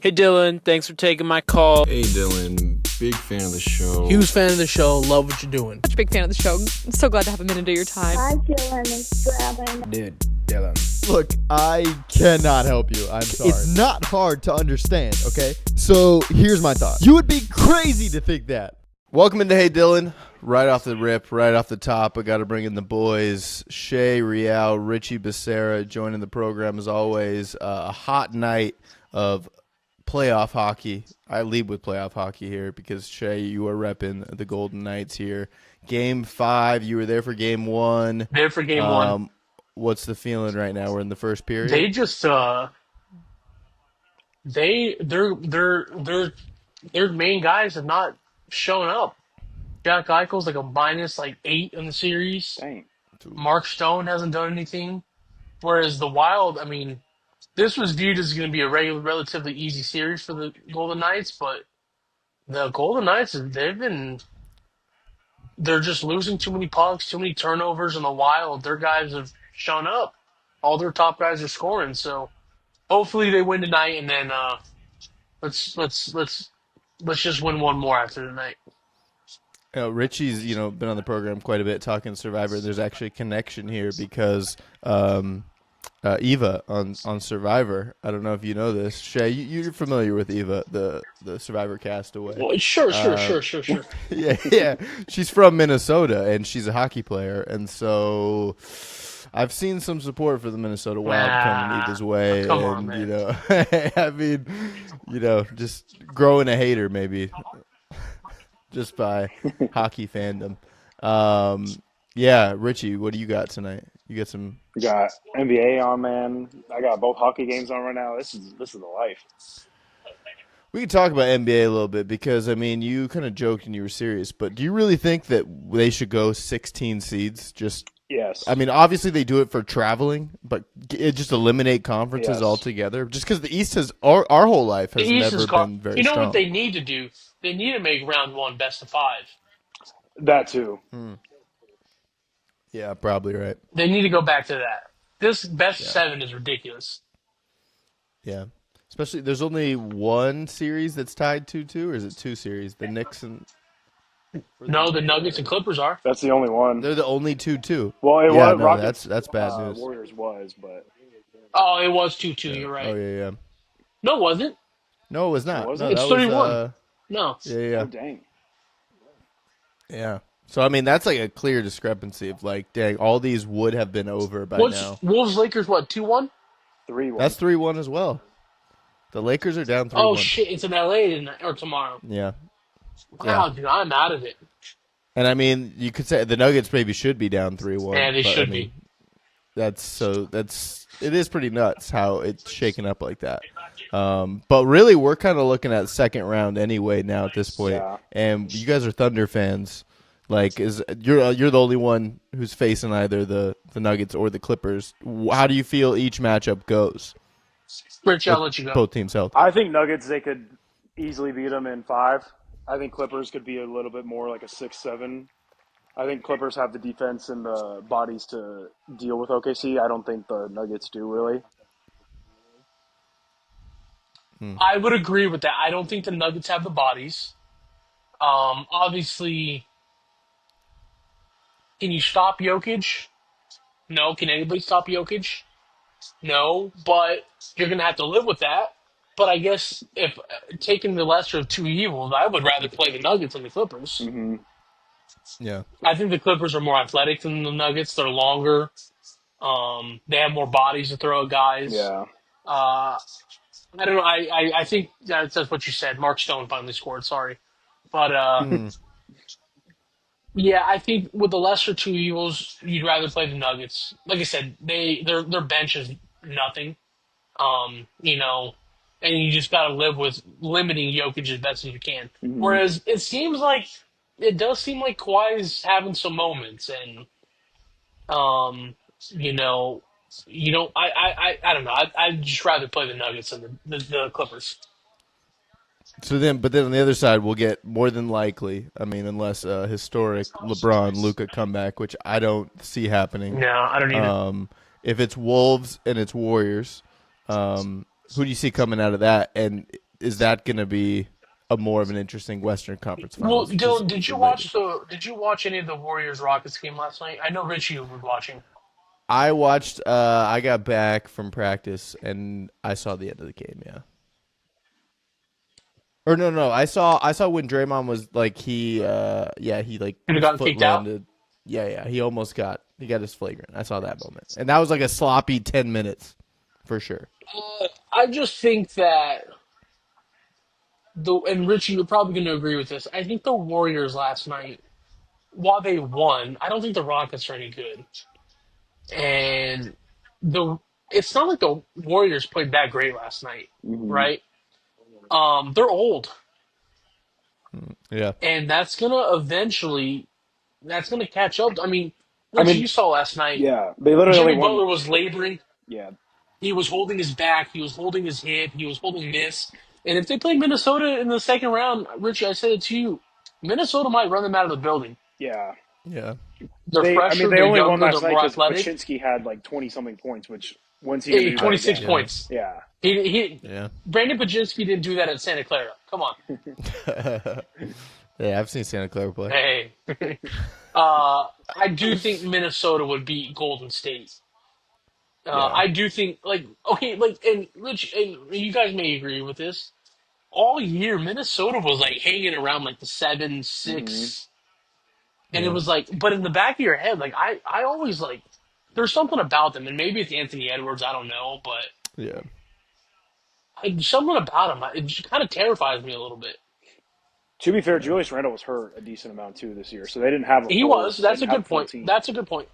Hey Dylan, thanks for taking my call. Hey Dylan, big fan of the show. Huge fan of the show. Love what you're doing. Such a big fan of the show. I'm so glad to have a minute of your time. Hi, Dylan. It's Robin. Dude, Dylan. Look, I cannot help you. I'm sorry. It's not hard to understand, okay? So here's my thought. You would be crazy to think that. Welcome into Hey Dylan. Right off the rip, right off the top, I got to bring in the boys. Shay, Rial, Richie, Becerra joining the program as always. A hot night of playoff hockey. I lead with playoff hockey here because, Shay, you are repping the Golden Knights here. Game 5, you were there for Game 1. There for Game 1. What's the feeling right now? We're in the first period. They just their main guys have not shown up. Jack Eichel's like a -8 in the series. Dang. Mark Stone hasn't done anything. Whereas the Wild, I mean, this was viewed as going to be a relatively easy series for the Golden Knights, but the Golden Knights, they're just losing too many pucks, too many turnovers, and the Wild, their guys have shown up. All their top guys are scoring, so hopefully they win tonight, and then let's just win one more after tonight. Richie's, been on the program quite a bit talking Survivor. There's actually a connection here because Eva on Survivor. I don't know if you know this. Shay, you're familiar with Eva, the Survivor castaway. Well, sure. Yeah. She's from Minnesota, and she's a hockey player. And so I've seen some support for the Minnesota Wild coming Eva's way. Come on, man. I mean, just growing a hater maybe just by hockey fandom. Yeah, Richie, what do you got tonight? You got some... We got NBA on, man. I got both hockey games on right now. This is the life. We can talk about NBA a little bit because, I mean, you kind of joked and you were serious, but do you really think that they should go 16 seeds? Yes. I mean, obviously they do it for traveling, but just eliminate conferences altogether. Just because the East has, our whole life has never been very strong. What they need to do? They need to make round 1 best of 5. That too. Yeah, probably right. They need to go back to that. This best of 7 is ridiculous. Yeah. Especially, there's only one series that's tied 2-2, or is it 2 series? The Knicks and... No, the Nuggets and Clippers are. That's the only one. They're the only 2-2. Well, it was Rockets. That's bad news. Warriors was, but... Oh, it was 2-2, you're right. Oh, yeah. No, it wasn't. No, it was not. Was no, it? It's 31. No. Yeah. Oh, dang. Yeah. So, I mean, that's like a clear discrepancy of like, dang, all these would have been over by now. Wolves-Lakers, what, 2-1? 3-1. That's 3-1 as well. The Lakers are down 3-1. Oh, shit, it's in L.A. tonight, or tomorrow. Yeah. Wow, dude, I'm out of it. And, I mean, you could say the Nuggets maybe should be down 3-1. Yeah, they should be. It is pretty nuts how it's shaken up like that. But really, we're kind of looking at second round anyway now at this point. Yeah. And you guys are Thunder fans. Like, you're the only one who's facing either the Nuggets or the Clippers. How do you feel each matchup goes? Rich, I'll let you go. Both teams healthy. I think Nuggets, they could easily beat them in 5. I think Clippers could be a little bit more like a 6-7. I think Clippers have the defense and the bodies to deal with OKC. I don't think the Nuggets do, really. I would agree with that. I don't think the Nuggets have the bodies. Obviously, can you stop Jokic? No. Can anybody stop Jokic? No. But you're going to have to live with that. But I guess if taking the lesser of two evils, I would rather play the Nuggets than the Clippers. Mm-hmm. Yeah. I think the Clippers are more athletic than the Nuggets. They're longer. They have more bodies to throw at guys. Yeah. I don't know. I think that's what you said. Mark Stone finally scored. Sorry. But, yeah, I think with the lesser two evils, you'd rather play the Nuggets. Like I said, their bench is nothing. And you just got to live with limiting Jokic as best as you can. Mm-hmm. Whereas it does seem like Kawhi's having some moments, and I don't know. I'd just rather play the Nuggets than the Clippers. But then on the other side, we'll get more than likely. I mean, unless historic LeBron Luka comeback, which I don't see happening. No, I don't either. If it's Wolves and it's Warriors, who do you see coming out of that? And is that going to be a more of an interesting Western Conference Well, Finals? 'Cause Dylan, did you it might be. watch any of the Warriors Rockets game last night? I know Richie was watching. I watched. I got back from practice and I saw the end of the game. Yeah. Or no. I saw when Draymond was like he like Could have his gotten foot kicked out. landed. Yeah. He got his flagrant. I saw that moment, and that was like a sloppy 10 minutes for sure. I just think that and Richie, you're probably going to agree with this. I think the Warriors last night, while they won, I don't think the Rockets are any good. And the it's not like the Warriors played that great last night, Mm-hmm. right? They're old, Yeah. and that's gonna catch up. I mean, I Richie, mean, you saw last night. yeah, they literally only Jimmy won. Butler was laboring. Yeah, He was holding his back. He was holding his hip. He was holding this. And if they play Minnesota in the second round, Richie, I said it to you, Minnesota might run them out of the building. yeah. Yeah. They're fresher. They They're only won younger. last They're night more because athletic. Pachinski had like 20-something points, which when's he going to do that 26 again? points. Yeah. He Brandon Pajinski didn't do that at Santa Clara. Come on. Yeah, I've seen Santa Clara play. Hey. I do think Minnesota would beat Golden State. I do think, and Rich, and you guys may agree with this. All year, Minnesota was like hanging around like the 7, 6, Mm-hmm. and it was like, but in the back of your head, like I always like, there's something about them, and maybe it's Anthony Edwards, I don't know, but Yeah. something about him, it kind of terrifies me a little bit. To be fair, Julius Randle was hurt a decent amount too this year, so they didn't have a He full. was. That's they a didn't have good a full point. team. That's a good point.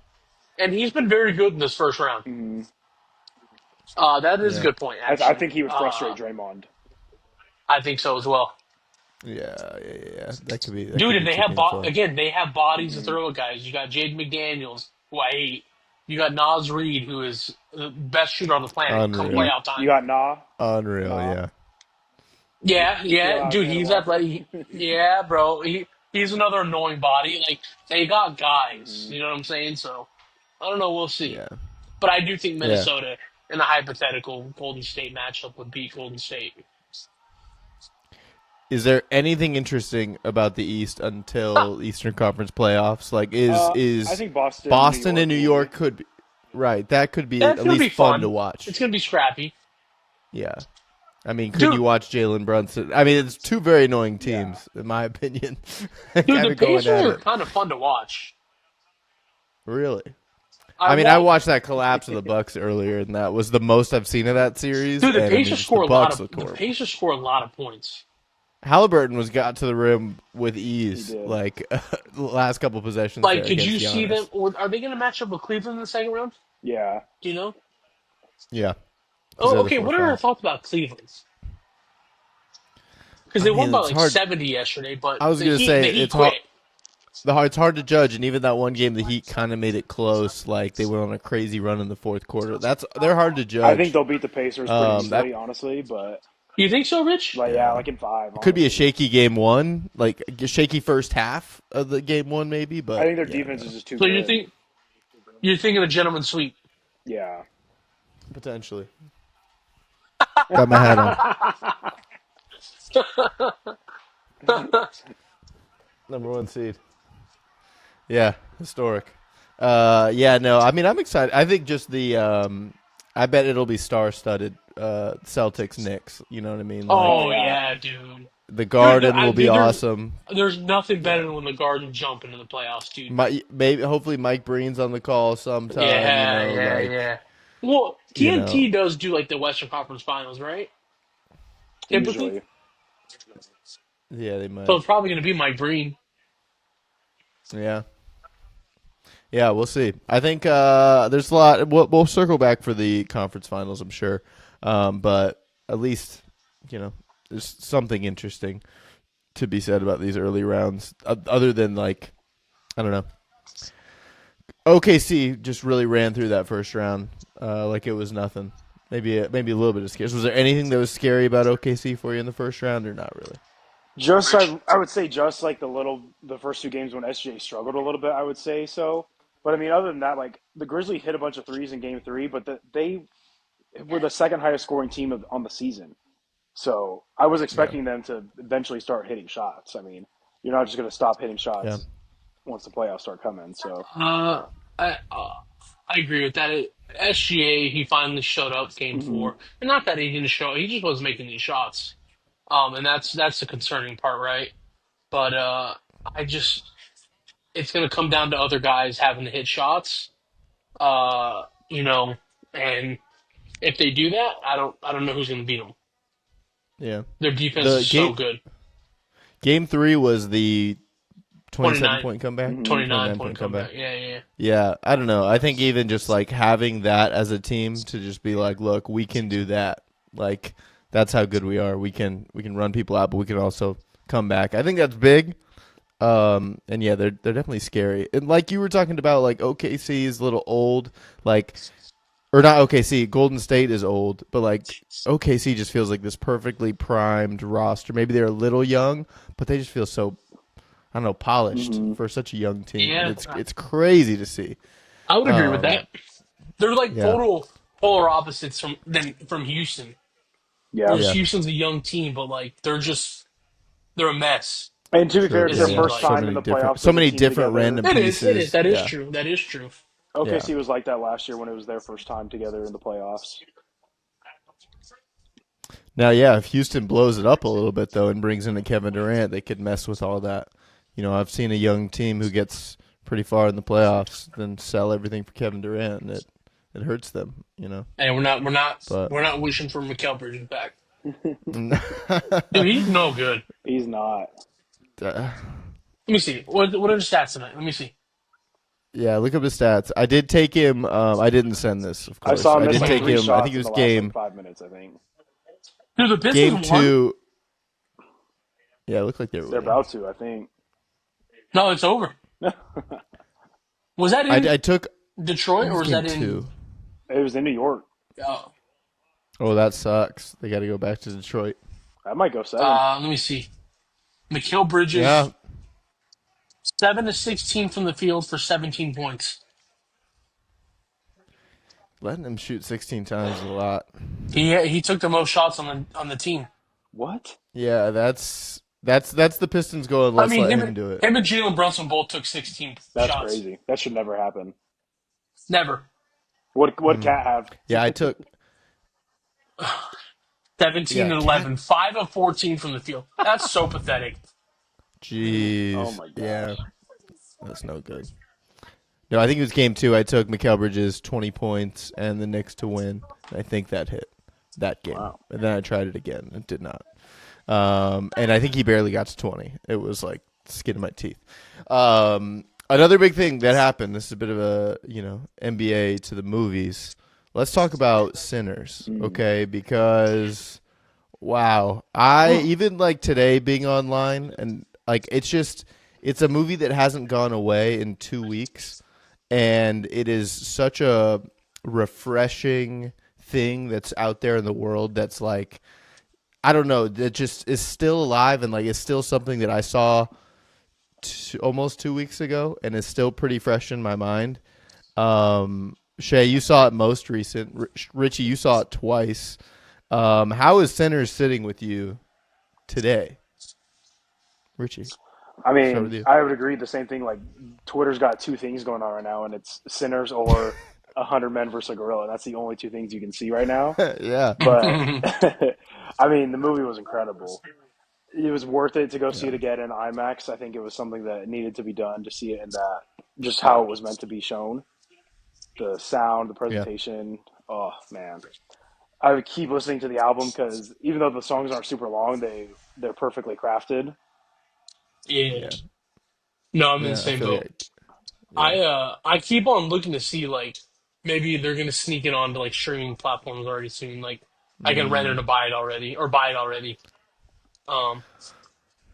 And he's been very good in this first round. Mm-hmm. That is a good point. Actually, I think he would frustrate Draymond. I think so as well. Yeah. That could be. Dude, and they have they have bodies to Mm-hmm. throw at guys. You got Jaden McDaniels, who I hate. You got Naz Reid, who is the best shooter on the planet. Come Unreal. playoff time. You got Nah. Unreal. Nah. Yeah, dude, he's athletic. Yeah, bro, he's another annoying body. Like they got guys, you know what I'm saying? So I don't know. We'll see. Yeah. But I do think Minnesota in a hypothetical Golden State matchup would beat Golden State. Is there anything interesting about the East until Eastern Conference playoffs? Like, is I think Boston, and New York could be right? That could be That's at gonna least be fun to watch. It's gonna be scrappy. Yeah, I mean, could Dude. you watch Jalen Brunson? I mean, it's two very annoying teams, in my opinion. Dude, Kinda the going Pacers at are it. kind of fun to watch. Really. I watched that collapse of the Bucks earlier, and that was the most I've seen of that series. Dude, the and Pacers score a Bucks lot look of horrible. the Pacers score a lot of points. Halliburton got to the rim with ease, He did. like the last couple possessions. Like, there did you against see Giannis. them? Or are they going to match up with Cleveland in the second round? Yeah. Do you know? Yeah. Oh, okay. What are our thoughts about Cleveland? Because they won by it's like hard. 70 yesterday, but I was going to say the Heat it's quit. It's hard to judge, and even that one game, the Heat kind of made it close. Like they went on a crazy run in the fourth quarter. They're hard to judge. I think they'll beat the Pacers pretty easily, that- honestly. But You think so, Rich? like, like in 5. Could be a honestly. shaky game one, like a shaky first half of the game one, maybe. But I think their defense is just too So good. you're thinking a gentleman's sweep? Yeah. potentially. Got my hat on. Number 1 seed. Yeah, historic. No, I mean I'm excited. I think just the I bet it'll be star-studded. Celtics Knicks. You know what I mean? Oh yeah, dude. The Garden Dude, will be there's- awesome. There's nothing better than when the Garden jump into the playoffs, dude. Hopefully Mike Breen's on the call sometime. Yeah. Well, you TNT does do like the Western Conference Finals, right? Typically, Usually. Yeah, they might. so it's probably going to be Mike Breen. Yeah, we'll see. I think there's a lot. We'll circle back for the conference finals, I'm sure. But at least, there's something interesting to be said about these early rounds, other than I don't know. OKC just really ran through that first round like it was nothing. Maybe a little bit of scary. Was there anything that was scary about OKC for you in the first round, or not really? Just I would say just like the first 2 games when SJ struggled a little bit, I would say so. But I mean, other than that, like the Grizzlies hit a bunch of threes in Game 3, but they were the second highest scoring team on the season. So I was expecting them to eventually start hitting shots. I mean, you're not just going to stop hitting shots once the playoffs start coming. So I agree with that. SGA, he finally showed up game 4, and not that he didn't show, he just wasn't making these shots. And that's the concerning part, right? But I just, it's going to come down to other guys having to hit shots. You know, and if they do that, I don't know who's going to beat them. Yeah. Their defense is so good. Game 3 was the 27-point comeback? 29-point comeback. Yeah. Yeah, I don't know. I think even just like having that as a team to just be like, look, we can do that. Like that's how good we are. We can run people out, but we can also come back. I think that's big. And yeah, they're definitely scary. And like you were talking about, like OKC is a little old, like, or not OKC. Golden State is old, but like OKC just feels like this perfectly primed roster. Maybe they're a little young, but they just feel so, I don't know, polished for such a young team. Yeah. It's crazy to see. I would agree with that. They're like Yeah. total polar opposites from Houston. yeah. Houston's a young team, but like they're a mess. And to be fair, it's their Yeah. first time in the playoffs. So as a many team different together. random It pieces. is. That is Yeah. true. That is true. OKC was like that last year when it was their first time together in the playoffs. Now, yeah, if Houston blows it up a little bit, though, and brings in a Kevin Durant, they could mess with all that. You know, I've seen a young team who gets pretty far in the playoffs, then sell everything for Kevin Durant, and it hurts them, you know. And we're not wishing for Mikal Bridges back. Dude, he's no good. He's not. Let me see. What are the stats tonight? Let me see. Yeah, look up his stats. I did take him. I didn't send this, of I course. saw him I miss did like take 3 him. shots I think it in was the last, game like, 5 minutes, I think. Dude, the Pistons game won. 2. Yeah, it looked like they were. They're winning. about to, I think. No, it's over. Was that in I took Detroit or was game that in? 2. It was in New York. Oh, that sucks. They got to go back to Detroit. That might go 7. Let me see. Mikal Bridges. Yeah. 7 to 16 from the field for 17 points. Letting him shoot 16 times is a lot. He took the most shots on the team. What? Yeah, that's the Pistons going. Let's let him do it. Him and Jalen Brunson both took 16 That's shots. crazy. That should never happen. Never. What Cat have? Yeah, I took 17 and 11. 5 of 14 from the field. That's so pathetic. Jeez. Oh my gosh. Yeah, that's no good. No, I think it was game 2. I took Mikal Bridges 20 points and the Knicks to win. I think that hit that game. Wow. And then I tried it again. It did not. And I think he barely got to 20. It was like skin of my teeth. Another big thing that happened. This is a bit of a NBA to the movies. Let's talk about Sinners, okay? Because wow, I even like today being online and like it's a movie that hasn't gone away in 2 weeks. And it is such a refreshing thing that's out there in the world that's like, I don't know, that just is still alive and like it's still something that I saw almost 2 weeks ago and is still pretty fresh in my mind. Shay, you saw it most recent. Richie, you saw it twice. How is Sinners sitting with you today? Richie. I mean, I would agree. The same thing. Like, Twitter's got 2 things going on right now, and it's Sinners or 100 Men versus a Gorilla. That's the only 2 things you can see right now. Yeah. But I mean, the movie was incredible. It was worth it to go see it again in IMAX. I think it was something that needed to be done to see it in that, just how it was meant to be shown. The sound, the presentation. Yeah. Oh man, I would keep listening to the album because even though the songs aren't super long, they're perfectly crafted. Yeah. No, I'm in the same boat. I keep on looking to see like maybe they're gonna sneak it onto like streaming platforms already soon. Like I can rent it to buy it already.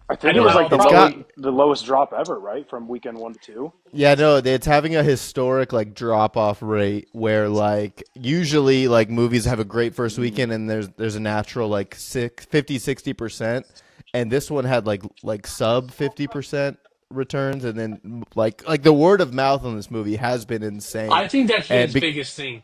I think it was like the lowest drop ever, right? From weekend 1 to 2. Yeah, no, it's having a historic like drop off rate where like usually like movies have a great first weekend and there's a natural like 50-60%, and this one had like sub 50% returns, and then like the word of mouth on this movie has been insane. I think that's his biggest thing.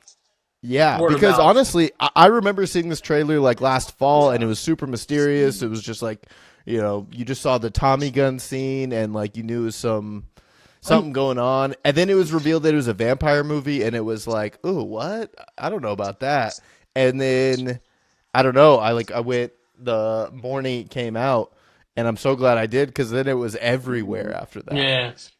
Yeah, Word of because mouth. honestly, I remember seeing this trailer like last fall, and it was super mysterious. It was just like, you just saw the Tommy gun scene, and like you knew it was something going on, and then it was revealed that it was a vampire movie, and it was like, ooh, what? I don't know about that. And then I don't know. I went the morning it came out, and I'm so glad I did because then it was everywhere after that.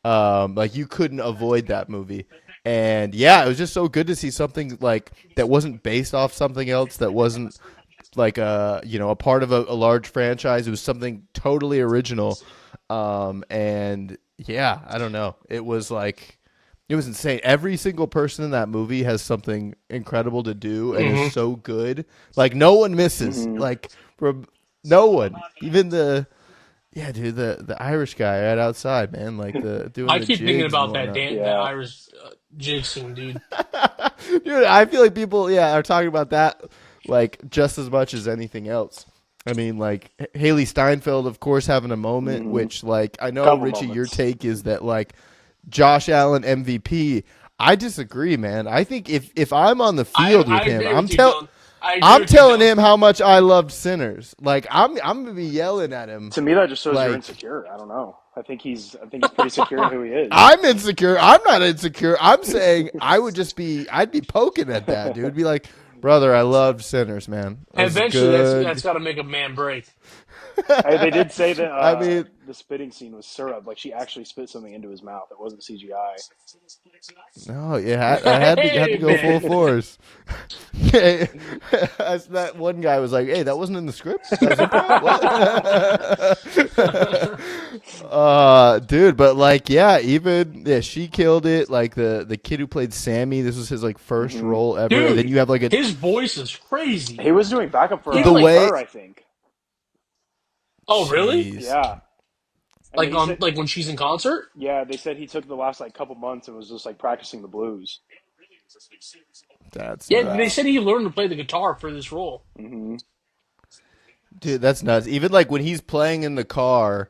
Yeah. Like you couldn't avoid that movie. And yeah, it was just so good to see something like that wasn't based off something else, that wasn't like a part of a large franchise. It was something totally original. And yeah, I don't know. It was insane. Every single person in that movie has something incredible to do and is so good. Like no one misses. Like from no one. Even the Irish guy right outside, man. Like doing I the keep thinking jigs and about that whatnot. that Irish jig scene, dude. Dude, I feel like people, are talking about that like just as much as anything else. I mean, like Haley Steinfeld, of course, having a moment, which like I know, Couple Richie, your moments. take is that like Josh Allen MVP. I disagree, man. I think if I'm on the field with I him, agree I'm with you, Dylan. I agree I'm with you, telling Dylan. him how much I loved Sinners. Like I'm gonna be yelling at him. To me, that just shows you're Like, insecure. I don't know. I think he's pretty secure in who he is. I'm insecure. I'm not insecure. I'm saying I'd be poking at that, dude. Be like, brother, I loved Sinners, man. It was Eventually, good. that's got to make a man break. Hey, they did say that I mean, the spitting scene was syrup. Like she actually spit something into his mouth. It wasn't CGI. no, I had to go full man. force. That one guy was like, "Hey, that wasn't in the script." That was what? Dude, but like, she killed it. Like the kid who played Sammy, this was his like first role ever. Dude, And then you have like his voice is crazy. He was doing backup for He's The like, way- her, I think. oh, really? Jeez. Yeah. And Like he on said- like when she's in concert? Yeah, they said he took the last like couple months and was just like practicing the blues. That's Yeah, nuts. they said he learned to play the guitar for this role. Dude, that's nuts. Even like when he's playing in the car,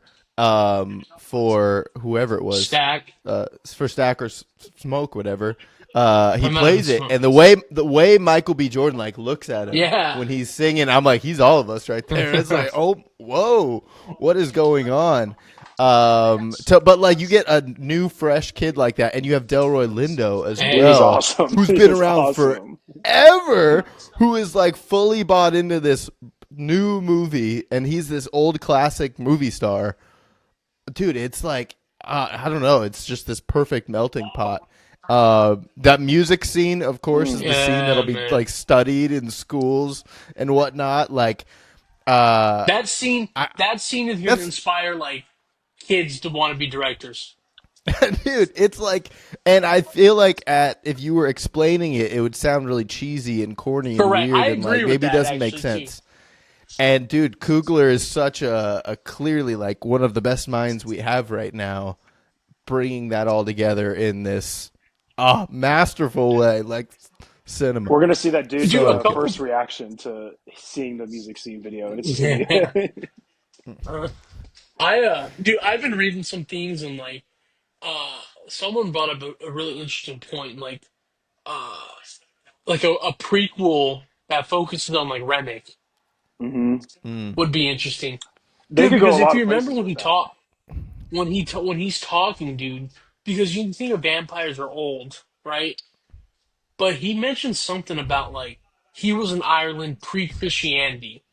for whoever it was, Stack. for Stack or Smoke, whatever. He I'm not plays even it, Smoke. and the way Michael B. Jordan like looks at him, Yeah. when he's singing, I'm like, he's all of us right there. It's like, oh, whoa, what is going on? But like you get a new fresh kid like that, and you have Delroy Lindo as He well, was awesome. who's He been was around awesome. forever, who is like fully bought into this new movie, and he's this old classic movie star. Dude, it's like I don't know, it's just this perfect melting pot. That music scene, of course, is the scene that'll be man. like studied in schools and whatnot. Like That scene is going that's- to inspire like kids to want to be directors. dude, it's like, and I feel like if you were explaining it, it would sound really cheesy and corny and Correct. weird, I and agree like with maybe that, doesn't make actually, sense. And dude, Coogler is such a clearly like one of the best minds we have right now, bringing that all together in this masterful way, like cinema. We're gonna see that dude's Dude, a couple- first reaction to seeing the music scene video. It's just gonna be- Dude, I've been reading some things and like, someone brought up a really interesting point, like a prequel that focuses on like Remick would be interesting. They Dude, could go because a if lot you of remember places when with he that. talked, when he's talking, dude, because you think of vampires are old, right? But he mentioned something about like he was in Ireland pre-Christianity,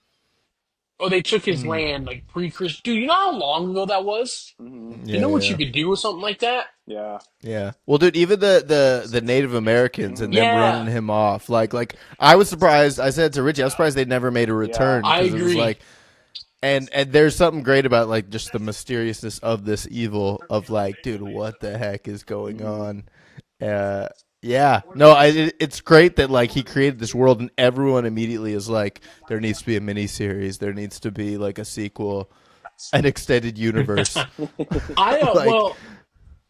or they took his land like pre-Christian. Dude, you know how long ago that was? You know what you could do with something like that? Yeah. Yeah. Well, dude, even the Native Americans and them Yeah. running him off, like I was surprised. I said to Richie, I was surprised they never made a return. I 'cause it was agree. like, and there's something great about like just the mysteriousness of this evil of like, dude, what the heck is going on? Yeah. No, it's great that like he created this world and everyone immediately is like, there needs to be a miniseries, there needs to be like a sequel, an extended universe. I Like- well,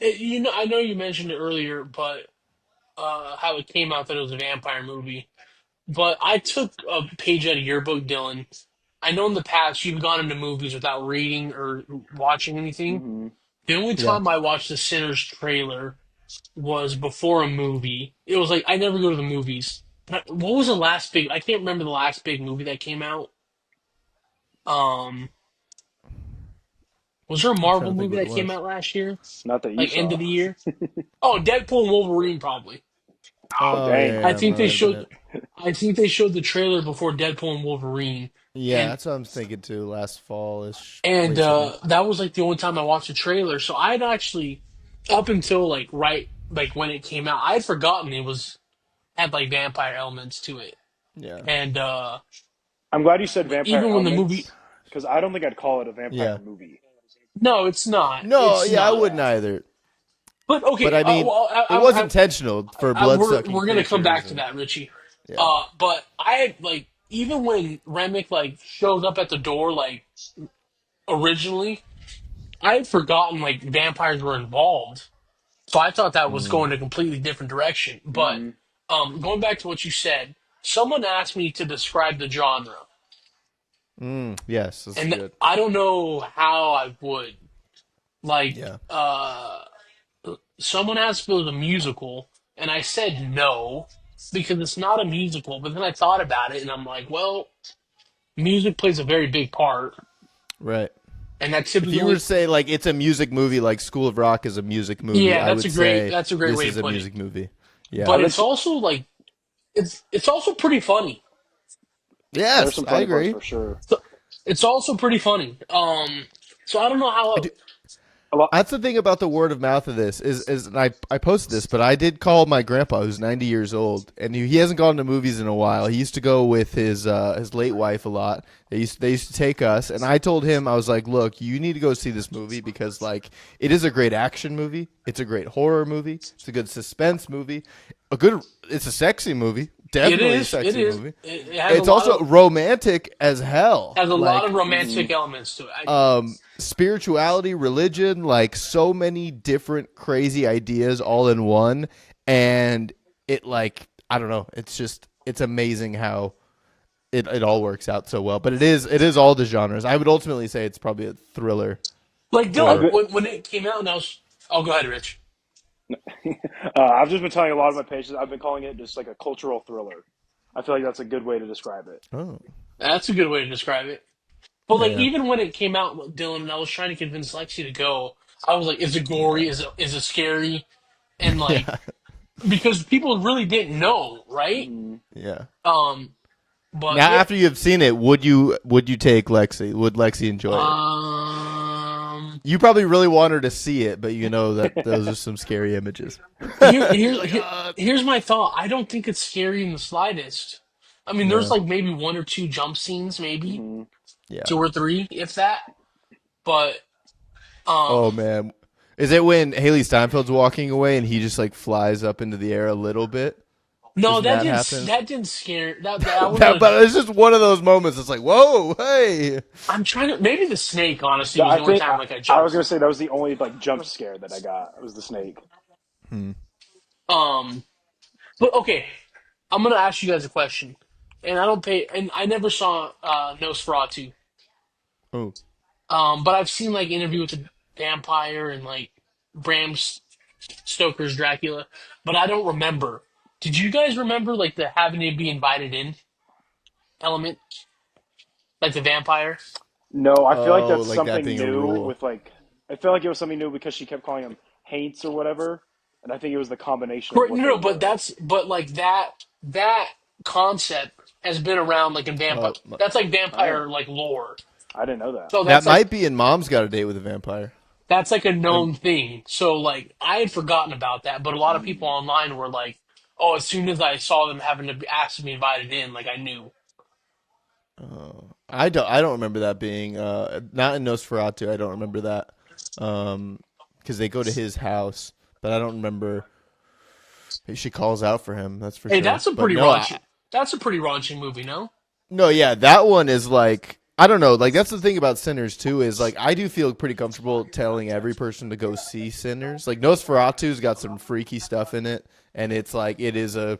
I know you mentioned it earlier, but how it came out that it was a vampire movie. But I took a page out of your book, Dylan. I know in the past you've gone into movies without reading or watching anything. The only time I watched the Sinners trailer was before a movie. It was like I never go to the movies. What was the last big? I can't remember the last big movie that came out. Um, was there a I'm trying Marvel to think movie what it that came was. out last year? Not that you Like end of saw. the year? Oh, Deadpool and Wolverine probably. Oh, Oh dang. I yeah, think that they might have been showed. it. I think they showed the trailer before Deadpool and Wolverine, Yeah, and that's what I'm thinking too. Last fall ish, and late summer. that was like the only time I watched the trailer. So I'd actually, up until like when it came out, I'd forgotten it was had like vampire elements to it. Yeah, And I'm glad you said vampire even when the movie, elements because I don't think I'd call it a vampire yeah. movie. no, it's not. No, It's yeah, I not. wouldn't Yeah. either. But But okay, I mean, well, it was intentional for blood sucking we're gonna come creatures, back to and that, Richie. yeah, But I like even when Remick like shows up at the door like originally, I had forgotten like vampires were involved. So I thought that was going a completely different direction. But Hmm. going back to what you said, someone asked me to describe the genre, yes, this is and good. I don't know how I would. Like, Yeah, someone asked if it was a musical, and I said no because it's not a musical. But then I thought about it, and I'm like, well, music plays a very big part, right. and that's If you were to typically say like it's a music movie, like School of Rock is a music movie, yeah, I would say that's a great this way is to a put it. music movie. Yeah. But I've been it's also like it's also pretty funny. there's Yes, some I funny parts agree. for sure. So it's also pretty funny. So I don't know I how. do, A lot. That's the thing about the word of mouth of this is and I posted this, but I did call my grandpa who's 90 years old, and he hasn't gone to movies in a while. He used to go with his late wife a lot. They used to take us, and I told him I was like, look, you need to go see this movie because like it is a great action movie, it's a great horror movie, it's a good suspense movie, it's a sexy movie, It definitely a is. It sexy is. movie. It has It's a lot also of romantic as hell, has a lot like of romantic elements to it. spirituality, religion, like so many different crazy ideas all in one. And it like, I don't know. It's amazing how it all works out so well. But it is all the genres. I would ultimately say it's probably a thriller Like I've Dylan, or, been, when it came out, and I was, oh, go ahead, Rich. I've just been telling a lot of my patients. I've been calling it just like a cultural thriller. I feel like that's a good way to describe it. oh, That's a good way to describe it. But like yeah. even when it came out, Dylan, and I was trying to convince Lexi to go, I was like, is it Yeah. gory? Is it scary? And like Yeah. because people really didn't know, right? Hmm. Yeah. Um, but Now yeah, after you've seen it, would you take Lexi? Would Lexi enjoy it? um, You probably really want her to see it, but you know that those are some scary images. here's my thought. I don't think it's scary in the slightest. I mean, there's No. like maybe one or two jump scenes, maybe Hmm. Yeah. two or three, if that. But Oh um, man, is it when Haley Steinfeld's walking away and he just like flies up into the air a little bit? no, Doesn't that happen? that didn't scare that was That, but it's just one of those moments. It's like, whoa, hey. I'm trying to maybe the snake. Honestly, was I the only think time like I I was jumped. gonna say that was the only like jump scare that I got. Was the snake. Hmm. Um, but okay, I'm gonna ask you guys a question, and I don't pay, and I never saw Nosferatu. Oh, But I've seen like Interview with the Vampire and like Bram Stoker's Dracula, but I don't remember. Did you guys remember like the having to be invited in element, like the vampire? No, I feel like oh, that's like that something being a new rule. with like. I feel like it was something new because she kept calling them haints or whatever, and I think it was the combination of Correct. what No, they no, but were. like that concept has been around like in vampire. Oh, That's like vampire Oh, like lore. I didn't know that. So that that's like might be in Mom's Got a Date with a Vampire. that's like a Um, known thing. So like I had forgotten about that, but a lot of people online were like, "Oh, as soon as I saw them having to be asked to be invited in, like I knew." I don't remember that being not in Nosferatu. I don't remember that because they go to his house, but I don't remember. She calls out for him. That's for Hey, sure. But no, that's a pretty raunchy movie, no? no, yeah, that one is like I don't know. Like that's the thing about Sinners too is like I do feel pretty comfortable telling every person to go see Sinners. Like Nosferatu's got some freaky stuff in it, and it's like it is a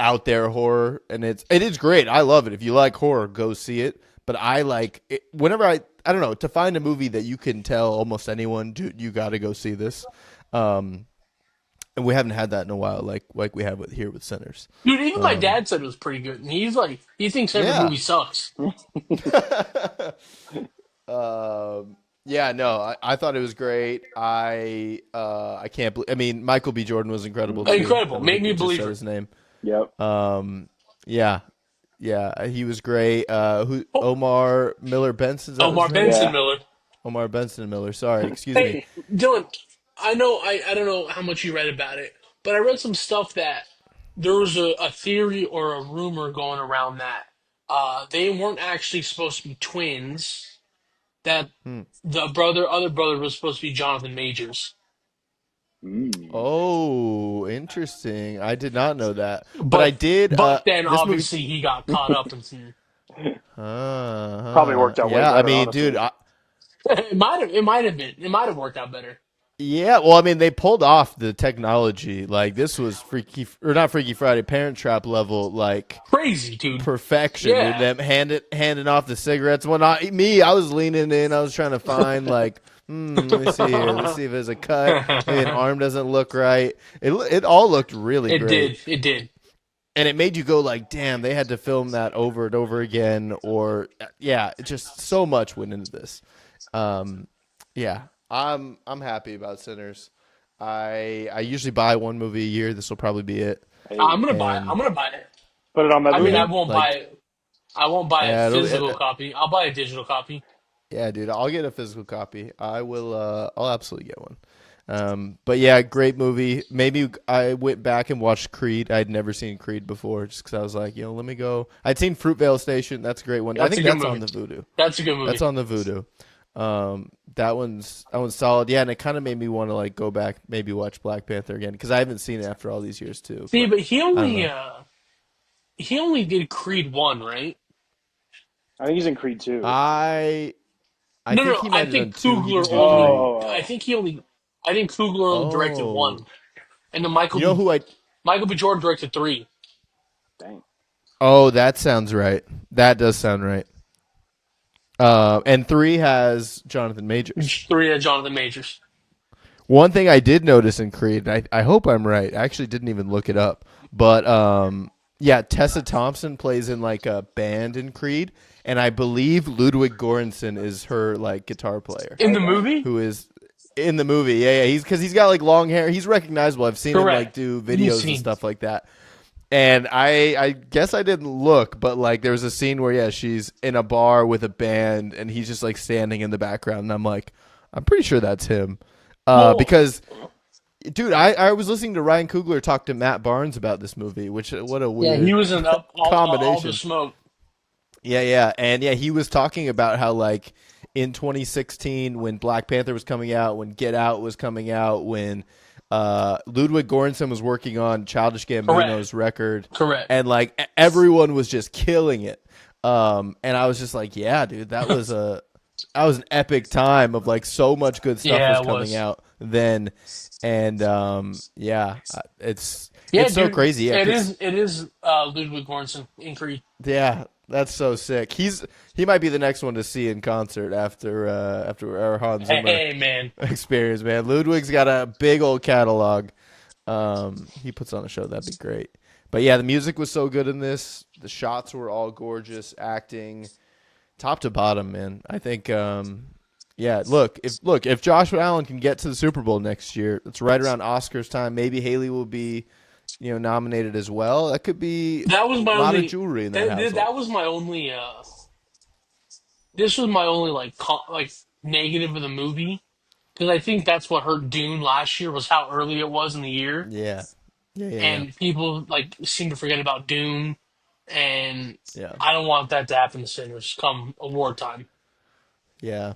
out there horror, and it is great. I love it. If you like horror, go see it. But I like it, whenever I don't know to find a movie that you can tell almost anyone, dude, you got to go see this. and we haven't had that in a while, like we have here with Sinners. Dude, even my dad said it was pretty good, and he's like, he thinks every Yeah. movie sucks. Yeah, no, I thought it was great. I can't believe. I mean, Michael B. Jordan was incredible. Too. Incredible, I made me a just said believer. his name. Yep. Yeah, he was great. Omar Miller Benson? Omar Benson Miller. Omar Benson Miller. Sorry, excuse me. Hey, Dylan, I don't know how much you read about it, but I read some stuff that there was a theory or a rumor going around that they weren't actually supposed to be twins. That the other brother was supposed to be Jonathan Majors. Oh, interesting. I did not know that, but I did. But then this obviously he got caught up in some. Probably worked out way better. I mean, honestly. dude. It might have worked out better. Yeah, well, I mean, they pulled off the technology. Like, this was not Freaky Friday, Parent Trap level, like Crazy, dude. perfection. Yeah. Dude. Them handing off the cigarettes. Well, not me. I was leaning in. I was trying to find like, let me see here. Let's see if there's a cut. Maybe an arm doesn't look right. It all looked really great. It did. And it made you go like, damn, they had to film that over and over again. Or yeah, just so much went into this. Yeah. I'm happy about Sinners. I usually buy one movie a year. This will probably be it. I'm gonna buy it. Put it on that. I mean, movie. I won't buy it. I won't buy a physical copy. I'll buy a digital copy. Yeah, dude, I'll get a physical copy. I will. I'll absolutely get one. But yeah, great movie. Maybe I went back and watched Creed. I'd never seen Creed before, just because I was like, let me go. I'd seen Fruitvale Station. That's a great one. I think that's on the Vudu. That's a good movie. That's on the Vudu. That one's solid. Yeah, and it kind of made me want to like go back, maybe watch Black Panther again because I haven't seen it after all these years too. See, but he only did Creed 1, right? I think he's in Creed 2. I think Coogler only directed 1, and then Michael B. Jordan directed 3. Dang. Oh, that sounds right. That does sound right. And 3 has Jonathan Majors. 3 had Jonathan Majors. One thing I did notice in Creed, I hope I'm right. I actually didn't even look it up. But, yeah, Tessa Thompson plays in, like, a band in Creed. And I believe Ludwig Göransson is her, like, guitar player. In the movie? Who is in the movie. Yeah. Because he's got, like, long hair. He's recognizable. I've seen him, like, do videos and stuff like that. And I guess I didn't look, but like there was a scene where she's in a bar with a band and he's just like standing in the background and I'm like, I'm pretty sure that's him. Because dude, I was listening to Ryan Coogler talk to Matt Barnes about this movie, which what a weird he was in combination. All the smoke. Yeah. And he was talking about how like in 2016 when Black Panther was coming out, when Get Out was coming out, when Ludwig Göransson was working on Childish Gambino's record. Correct. And like everyone was just killing it. And I was just like, yeah, dude, that was an epic time of like so much good stuff was coming out then. And it's so crazy. Yeah, it is Ludwig Göransson in Creed. Yeah, that's so sick. He might be the next one to see in concert after our Hans Zimmer experience, man. Ludwig's got a big old catalog. He puts on a show. That'd be great. But yeah, the music was so good in this. The shots were all gorgeous. Acting, top to bottom, man. I think. If Josh Allen can get to the Super Bowl next year, it's right around Oscars time. Maybe Haley will be, nominated as well. That could be a lot of jewelry in that household. That was my only. This was my only like negative of the movie because I think that's what hurt Dune last year was how early it was in the year. Yeah. And people like seem to forget about Dune, and I don't want that to happen to Sinners come award time. Yeah.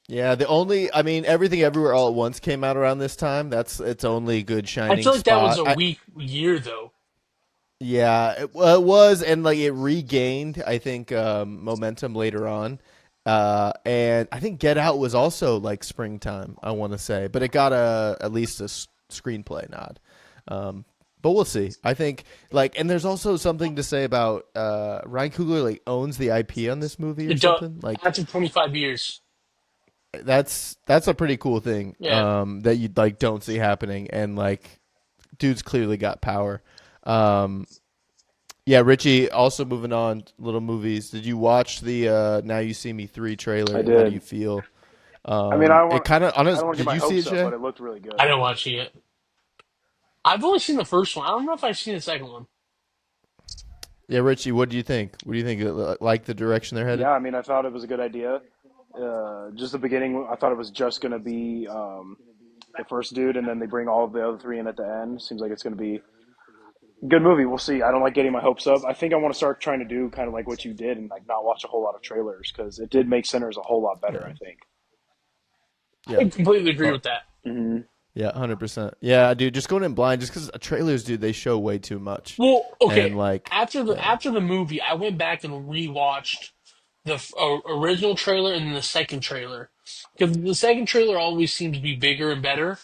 Yeah, Everything Everywhere All at Once came out around this time. That's its only good shining spot. I feel like that was a weak year, though. Yeah, it was, and like it regained, I think, momentum later on. And I think Get Out was also like springtime, I want to say, but it got at least a screenplay nod. But we'll see. I think and there's also something to say about Ryan Coogler like owns the IP on this movie or something. Like after 25 years. That's a pretty cool thing. Yeah. That you like don't see happening, and like dude's clearly got power. Yeah, Richie, also moving on, little movies. Did you watch the Now You See Me 3 trailer? I And how do did. you feel? I mean, It kind of, I don't want to did get my you see it, hopes up, Shay? but it looked really good. I didn't watch it yet. I've only seen the first one. I don't know if I've seen the second one. Yeah, Richie, what do you think? What do you think? Like the direction they're headed? Yeah, I mean, I thought it was a good idea. Just the beginning, I thought it was just going to be the first dude, and then they bring all of the other three in at the end. Seems like it's going to be a good movie. We'll see. I don't like getting my hopes up. I think I want to start trying to do kind of like what you did and like not watch a whole lot of trailers because it did make Sinners a whole lot better, I think. Yeah. I completely agree with that. Mm-hmm. Yeah, 100%. Yeah, dude, just going in blind, just because trailers, dude, they show way too much. Well, okay. And, like, after the movie, I went back and rewatched the original trailer and then the second trailer because the second trailer always seems to be bigger and better,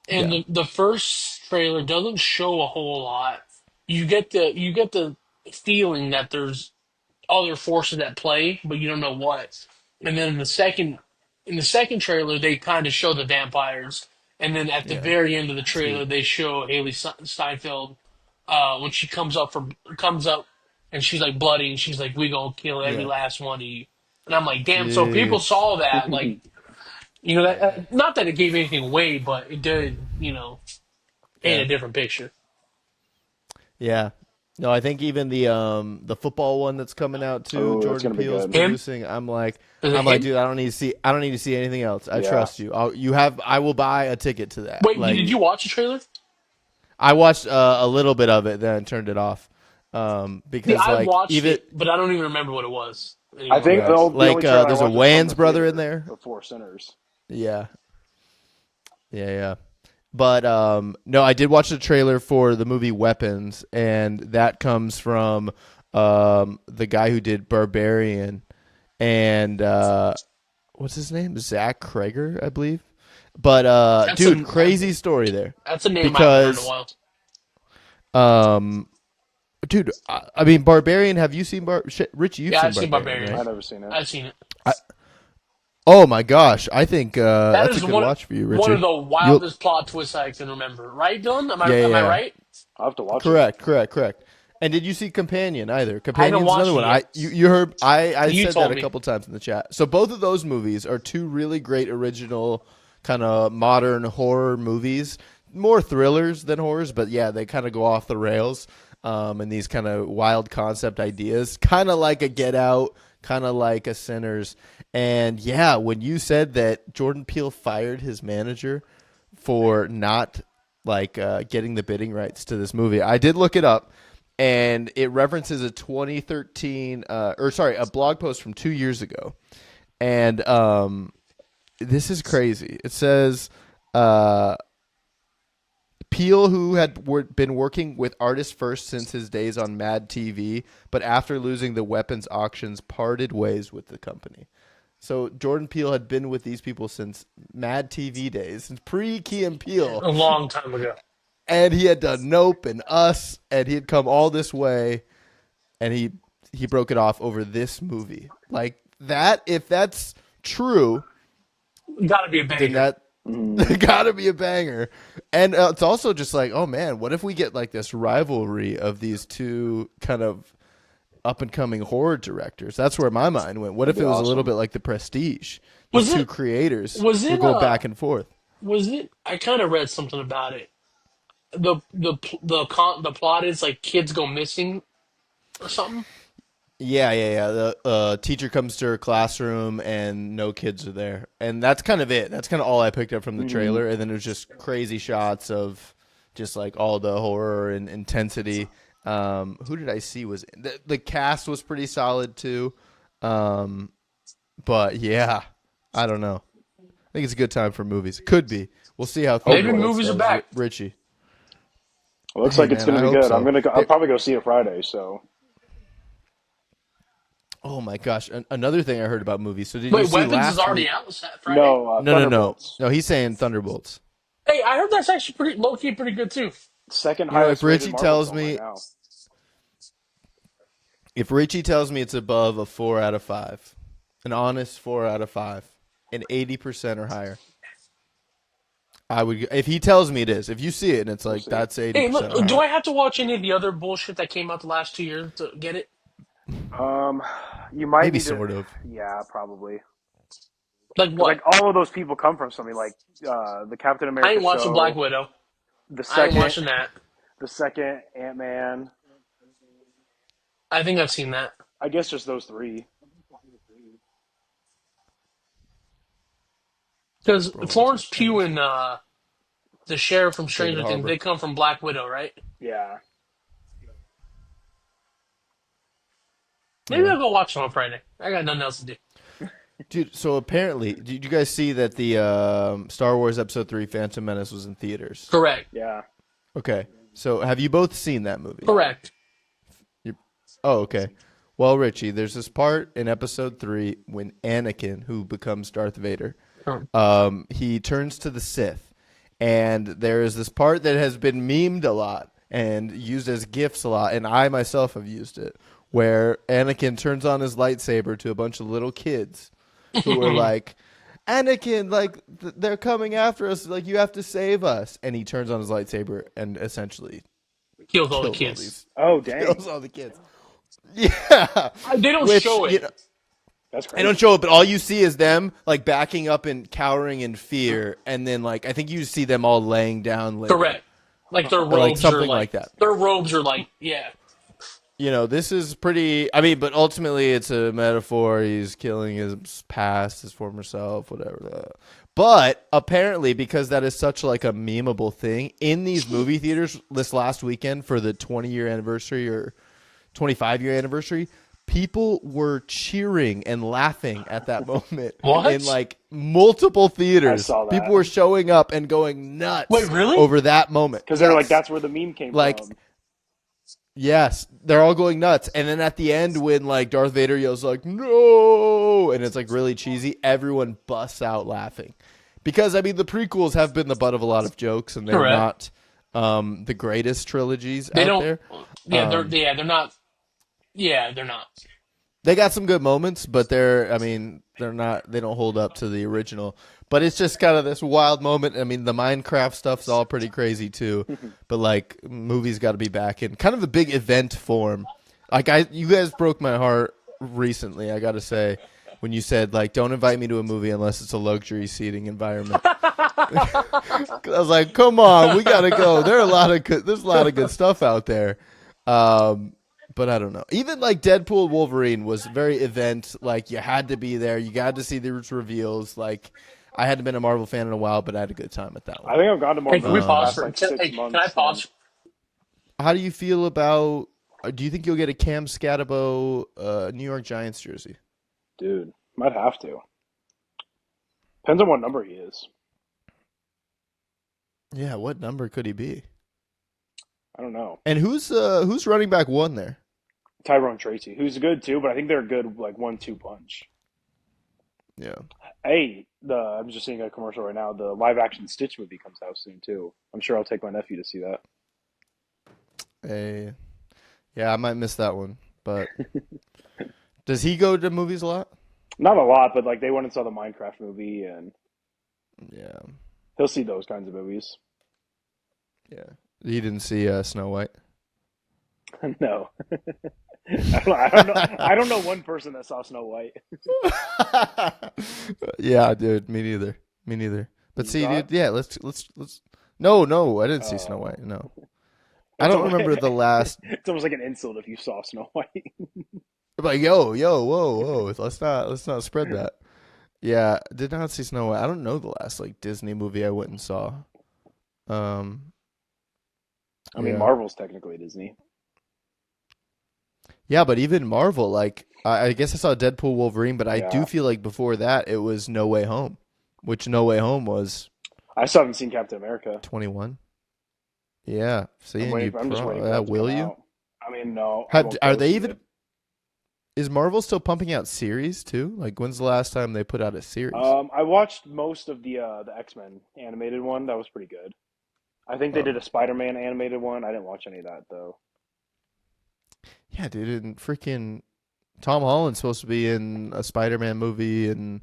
and Yeah. the first trailer doesn't show a whole lot. You get the feeling that there's other forces at play, but you don't know what. And then in the second trailer, they kind of show the vampires, and then at the Yeah. very end of the trailer, Sweet. they show Haley Steinfeld when she comes up and she's like bloody, and she's like, "We gonna kill every Yeah. last one of you." And I'm like, "Damn!" So people Dude. saw that, like, that not that it gave anything away, but it did, paint Yeah. a different picture. Yeah. No, I think even the football one that's coming out too, Oh, that's Jordan gonna be Peele's good. producing. I'm like, Is it him? dude, I don't need to see anything else. I Yeah. trust you. I will buy a ticket to that. Wait, Like, did you watch the trailer? I watched a little bit of it, then turned it off. Because I like watched even it, but I don't even remember what it was anymore. I think Right. the Like, only trailer I there's a watched was from Wayans the brother in theater there. before Sinners. Yeah. Yeah. But no, I did watch the trailer for the movie Weapons, and that comes from the guy who did Barbarian, and what's his name? Zach Krager, I believe. But dude, crazy story there. That's a name I haven't heard in a while. Dude, I mean, Barbarian. Have you seen Richie? You've I've seen seen Barbarian. right? I've never seen it. I've seen it. Oh my gosh, I think That that's is a good watch for you, Richie. one of the wildest plot twists I can remember. Right, Dylan? Am I Yeah. right? I'll have to watch Correct, it. correct. And did you see Companion either? I Companion's haven't watched another one. it yet. You heard I You said told that a me. couple times in the chat. So both of those movies are two really great original kind of modern horror movies. More thrillers than horrors, but yeah, they kind of go off the rails. And these kind of wild concept ideas, kind of like a Get Out, kind of like a Sinners. And yeah, when you said that Jordan Peele fired his manager for not getting the bidding rights to this movie, I did look it up, and it references a 2013 a blog post from 2 years ago, and this is crazy. It says Peele, who had been working with Artists First since his days on Mad TV, but after losing the weapons auctions, parted ways with the company. So Jordan Peele had been with these people since Mad TV days, since pre-Key and Peele. A long time ago. And he had done Nope and Us, and he had come all this way, and he broke it off over this movie. Like that, if that's true, Gotta be a banger. then that gotta be a banger. And it's also just like, oh man, what if we get like this rivalry of these two kind of up and coming horror directors? That's where my mind went. What if it was a little bit like The Prestige? These two creators were going back and forth. Was it? I kind of read something about it. The plot is like kids go missing or something. Yeah. The teacher comes to her classroom and no kids are there, and that's kind of it. That's kind of all I picked up from the trailer, and then there's just crazy shots of just like all the horror and intensity. Who did I see was the cast was pretty solid too, but yeah, I don't know. I think it's a good time for movies. Could be. We'll see how. Maybe movies are back. Richie. It looks like it's going to be good. So. I'll probably go see it Friday. So. Oh my gosh! Another thing I heard about movies. So did you see Weapons last is already week? out. Was that Friday? No. He's saying Thunderbolts. Hey, I heard that's actually pretty low key, pretty good too. Second highest. If Richie tells me, right now. if Richie tells me it's above a 4 out of 5, an honest 4 out of 5, and 80% or higher, I would if he tells me it is. If you see it and it's like that's 80%. Hey, look, do I have to watch any of the other bullshit that came out the last 2 years to get it? You might Maybe need to, sort of. Yeah, probably. Like what? Like all of those people come from something like the Captain America I ain't watching show, Black Widow. the I ain't second, watching that. the second Ant-Man. I think I've seen that. I guess just those three. Because Florence Pugh and the sheriff from David Stranger Things, Harbour. they come from Black Widow, right? Yeah. Maybe I'll go watch them on Friday. I got nothing else to do. Dude, so apparently, did you guys see that the Star Wars Episode 3 Phantom Menace was in theaters? Correct. Yeah. Okay. So have you both seen that movie? Correct. Oh, okay. Well, Richie, there's this part in Episode 3 when Anakin, who becomes Darth Vader, he turns to the Sith. And there is this part that has been memed a lot and used as GIFs a lot, and I myself have used it, where Anakin turns on his lightsaber to a bunch of little kids who are like, Anakin, like, they're coming after us, like, you have to save us. And he turns on his lightsaber and essentially Kills all the kids. Oh, dang. kills all the kids. Yeah. They don't show it. You know, That's crazy. they don't show it, but all you see is them, like, backing up and cowering in fear, and then, like, I think you see them all laying down later. Correct. Like their robes like something are like that. Their robes are like, yeah. You know, this is pretty, I mean, but ultimately it's a metaphor. He's killing his past, his former self, whatever. But apparently, because that is such like a memeable thing, in these movie theaters this last weekend for the 20-year anniversary or 25-year anniversary, people were cheering and laughing at that moment. What? In like multiple theaters. I saw that. People were showing up and going nuts. Wait, really? Over that moment. Because they're like, that's where the meme came from. Yes, they're all going nuts. And then at the end when like Darth Vader yells like, no, and it's like really cheesy, everyone busts out laughing. Because, I mean, the prequels have been the butt of a lot of jokes, and they're Correct. not the greatest trilogies They out don't. there. Yeah, they're not. Yeah, they're not. They got some good moments, but they're not, they don't hold up to the original. But it's just kind of this wild moment. I mean, the Minecraft stuff's all pretty crazy too, but like movies got to be back in kind of a big event form. Like you guys broke my heart recently, I got to say, when you said like, don't invite me to a movie unless it's a luxury seating environment. I was like, come on, we got to go. There's a lot of good stuff out there. But I don't know. Even like Deadpool Wolverine was very event. Like you had to be there. You got to see the reveals. Like I hadn't been a Marvel fan in a while, but I had a good time at that one. I think I've gone to more Hey, can we pause for? like 6 months. Can I pause? How do you feel about? Do you think you'll get a Cam Scatabo New York Giants jersey? Dude, might have to. Depends on what number he is. Yeah, what number could he be? I don't know. And who's running back one there? Tyrone Tracy, who's good too, but I think they're a good like 1-2 punch. Yeah. Hey, I'm just seeing a commercial right now. The live action Stitch movie comes out soon too. I'm sure I'll take my nephew to see that. Hey, yeah, I might miss that one. But does he go to movies a lot? Not a lot, but like they went and saw the Minecraft movie, and Yeah. he'll see those kinds of movies. Yeah. He didn't see Snow White. No, I don't know one person that saw Snow White. Yeah, dude, me neither. But You see, saw dude, yeah, let's. No, I didn't see Snow White. No, I don't remember the last. It's almost like an insult if you saw Snow White. Like, yo, whoa, let's not spread that. Yeah, did not see Snow White. I don't know the last like Disney movie I went and saw. I mean, Yeah. Marvel's technically Disney. Yeah, but even Marvel, like I guess I saw Deadpool Wolverine, but I do Yeah. feel like before that it was No Way Home, which No Way Home was I still haven't seen Captain America. 21. Yeah, see, and I'm just waiting for that to will come you? out. I mean, no. I How, won't are go they see even? it. Is Marvel still pumping out series too? Like, when's the last time they put out a series? I watched most of the X-Men animated one. That was pretty good. I think they did a Spider-Man animated one. I didn't watch any of that though. Yeah, dude, and freaking Tom Holland's supposed to be in a Spider-Man movie and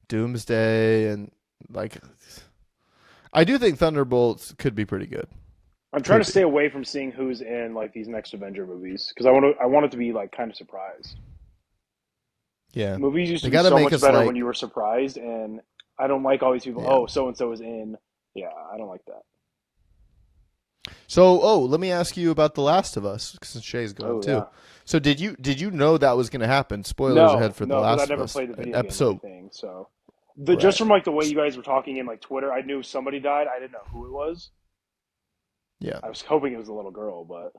Doomsday, and like, I do think Thunderbolts could be pretty good. I'm trying to stay away from seeing who's in like these next Avenger movies because I want it to be like kind of surprised. Yeah, Movies used to They be gotta so make much us better like- when you were surprised, and I don't like all these people. Yeah. Oh, so and so is in. Yeah, I don't like that. So, let me ask you about The Last of Us, since Shay's going Oh, too. yeah. So, did you know that was going to happen? Spoilers No, ahead for The no, because Last I never of Us played the video episode. game or anything. So, Right. just from like the way you guys were talking in like Twitter, I knew somebody died. I didn't know who it was. Yeah. I was hoping it was a little girl, but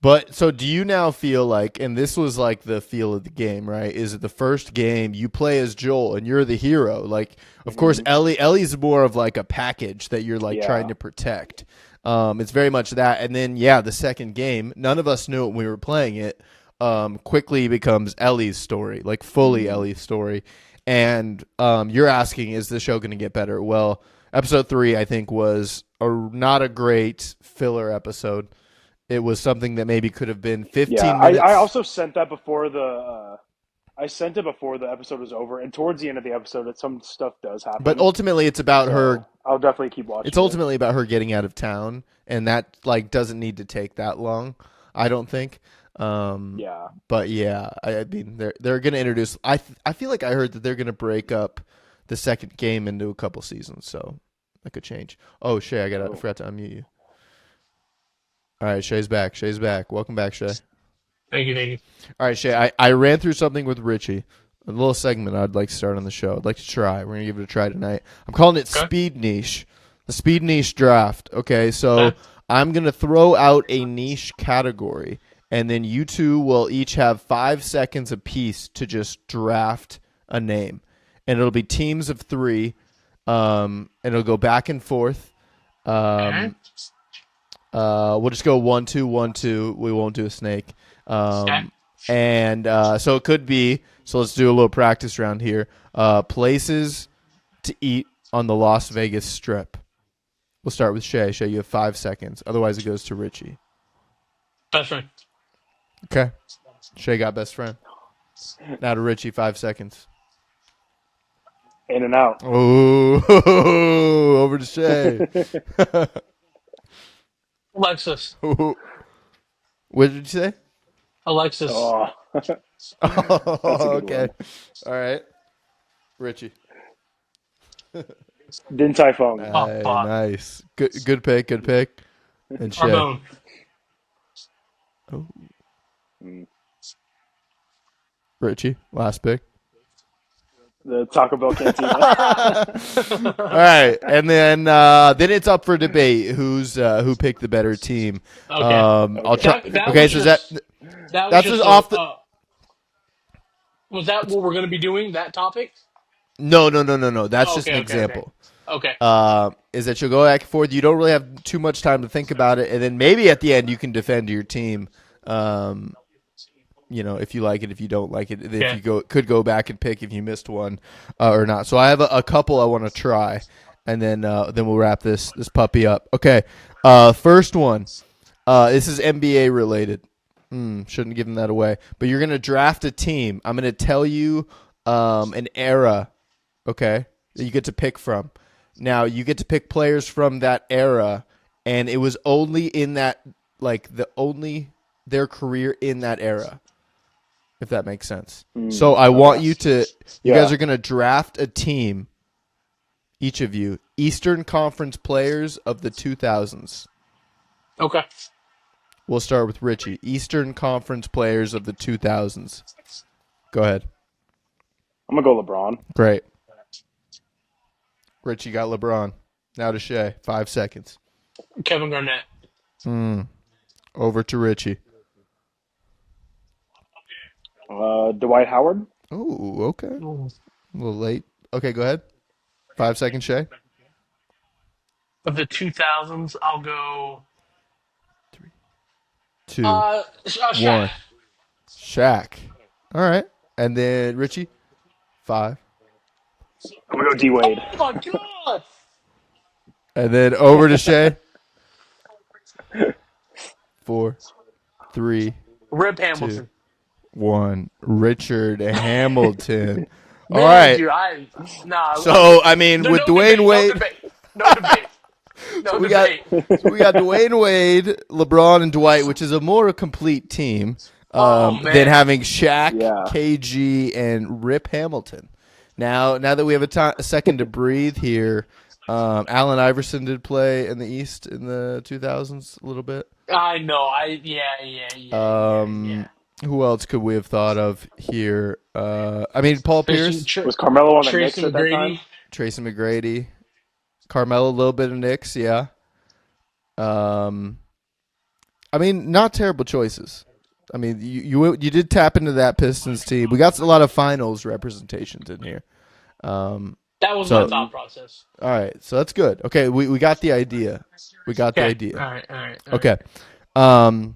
But so do you now feel like, and this was like the feel of the game, right? Is it the first game you play as Joel and you're the hero? Like, of course, Ellie's more of like a package that you're like Yeah. trying to protect. It's very much that. And then, yeah, the second game, none of us knew it when we were playing it, quickly becomes Ellie's story, like fully Ellie's story. And you're asking, is the show going to get better? Well, episode 3, I think, was not a great filler episode. It was something that maybe could have been 15 minutes. I also sent that before I sent it before the episode was over, and towards the end of the episode, some stuff does happen. But ultimately, it's about her. I'll definitely keep watching. It's ultimately about her getting out of town, and that like doesn't need to take that long, I don't think. Yeah. But yeah, I mean, they're going to introduce. I feel like I heard that they're going to break up the second game into a couple seasons, so that could change. Oh, Shay, I forgot to unmute you. All right, Shay's back. Welcome back, Shay. Thank you. All right, Shay, I ran through something with Richie. A little segment I'd like to start on the show. I'd like to try. We're going to give it a try tonight. I'm calling it Speed Niche. The Speed Niche Draft. Okay, so I'm going to throw out a niche category, and then you two will each have 5 seconds apiece to just draft a name. And it'll be teams of 3, and it'll go back and forth. We'll just go 1-2, 1-2. We won't do a snake. And so it could be, so let's do a little practice round here. Places to eat on the Las Vegas Strip. We'll start with Shay. Shay, you have 5 seconds. Otherwise, it goes to Richie. Best friend. Okay. Shay got best friend. Now to Richie, 5 seconds. In and out. Oh, over to Shay. Alexis. What did you say? Alexis. Oh. Okay. All right. Richie. Din Tai Fung. Hey, nice. Good pick. And Shay. Carbone. Oh. Richie, last pick. The Taco Bell Cantina. All right, and then it's up for debate who picked the better team. Okay. I'll try. Okay, so that's that's just off the. Was that what we're going to be doing? That topic? No. That's just an Okay. example. Okay. Is that you'll go back and forth. You don't really have too much time to think about it, and then maybe at the end you can defend your team. If you like it, if you don't like it, if you could go back and pick if you missed one or not. So I have a couple I want to try, and then we'll wrap this puppy up. Okay, first one. This is NBA related. Shouldn't have given that away. But you're gonna draft a team. I'm gonna tell you an era. Okay, that you get to pick from. Now you get to pick players from that era, and it was only in that their career in that era. If that makes sense. So I want you to, you guys are going to draft a team, each of you, Eastern Conference players of the 2000s. Okay. We'll start with Richie. Eastern Conference players of the 2000s. Go ahead. I'm going to go LeBron. Great. Richie got LeBron. Now to Shay. 5 seconds. Kevin Garnett. Over to Richie. Dwight Howard. Oh, okay. A little late. Okay, go ahead. 5 seconds, Shay. Of the 2000s, I'll go 3, 2, Shaq. 1. Shaq. All right. And then Richie. 5. I'm going to go D-Wade. Oh my god! And then over to Shay. 4, 3, Rip Hamilton. 2, 1. Richard Hamilton. All Man, right. Dude, So I mean, with Dwayne Wade, No debate. No we debate. we got Dwayne Wade, LeBron, and Dwight, which is a more complete team Man. than having Shaq, Yeah. KG, and Rip Hamilton. Now that we have a second to breathe here, Allen Iverson did play in the East in the 2000s a little bit. I know. Yeah. Who else could we have thought of here? Paul Pierce, Was Carmelo on the Tracy Knicks at that McGrady. time? Tracy McGrady, Carmelo, a little bit of Knicks, yeah. Not terrible choices. I mean, you did tap into that Pistons team. We got a lot of finals representations in here. That was my thought process. All right, so that's good. Okay, we got the idea. The idea. All right. Okay. All